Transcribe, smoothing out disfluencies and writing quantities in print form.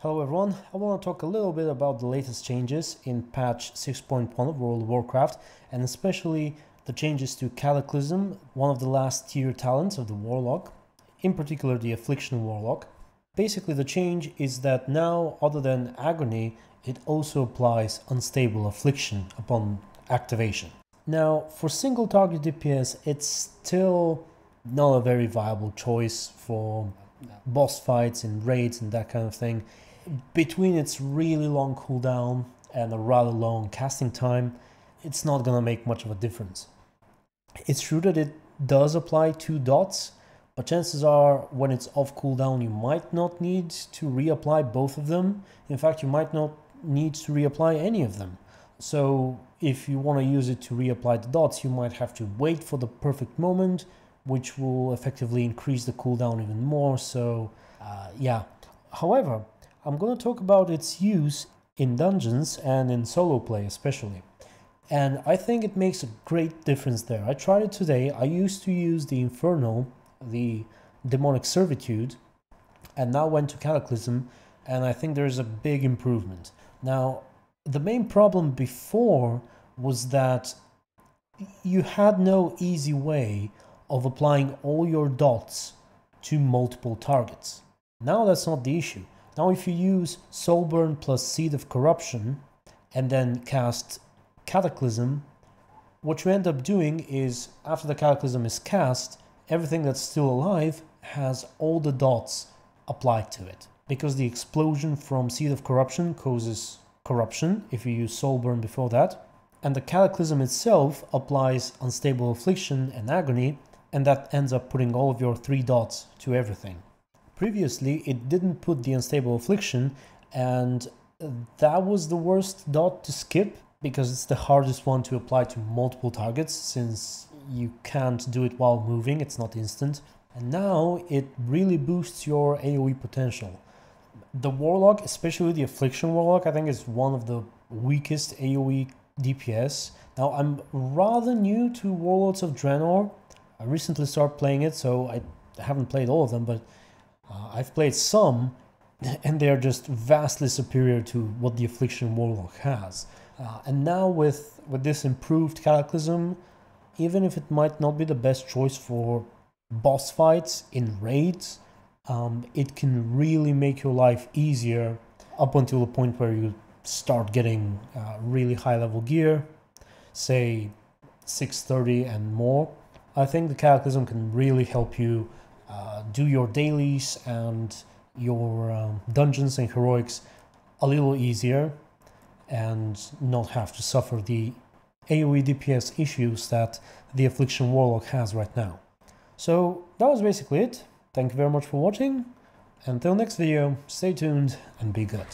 Hello everyone, I want to talk a little bit about the latest changes in patch 6.1 of World of Warcraft, and especially the changes to Cataclysm, one of the last tier talents of the Warlock, in particular the Affliction Warlock. Basically the change is that now, other than Agony, it also applies Unstable Affliction upon activation. Now, for single target DPS, it's still not a very viable choice for boss fights and raids and that kind of thing. Between its really long cooldown and a rather long casting time, it's not gonna make much of a difference. It's true that it does apply 2 dots, but chances are when it's off cooldown you might not need to reapply both of them. In fact, you might not need to reapply any of them. So if you want to use it to reapply the dots, you might have to wait for the perfect moment, which will effectively increase the cooldown even more. So yeah. However, I'm going to talk about its use in dungeons and in solo play especially. And I think it makes a great difference there. I tried it today. I used to use the Inferno, the Demonic Servitude, and now went to Cataclysm, and I think there's a big improvement. Now, the main problem before was that you had no easy way of applying all your dots to multiple targets. Now that's not the issue. Now if you use Soulburn plus Seed of Corruption and then cast Cataclysm, what you end up doing is, after the Cataclysm is cast, everything that's still alive has all the dots applied to it. Because the explosion from Seed of Corruption causes corruption if you use Soulburn before that, and the Cataclysm itself applies Unstable Affliction and Agony, and that ends up putting all of your 3 dots to everything. Previously, it didn't put the Unstable Affliction, and that was the worst dot to skip, because it's the hardest one to apply to multiple targets, since you can't do it while moving, it's not instant. And now it really boosts your AoE potential. The Warlock, especially the Affliction Warlock, I think is one of the weakest AoE DPS. Now, I'm rather new to Warlords of Draenor. I recently started playing it, so I haven't played all of them, but I've played some, and they're just vastly superior to what the Affliction Warlock has. And now with this improved Cataclysm, even if it might not be the best choice for boss fights in raids, it can really make your life easier up until the point where you start getting really high level gear, say 630 and more. I think the Cataclysm can really help you do your dailies and your dungeons and heroics a little easier and not have to suffer the AoE DPS issues that the Affliction Warlock has right now. So that was basically it. Thank you very much for watching. Until next video, stay tuned and be good.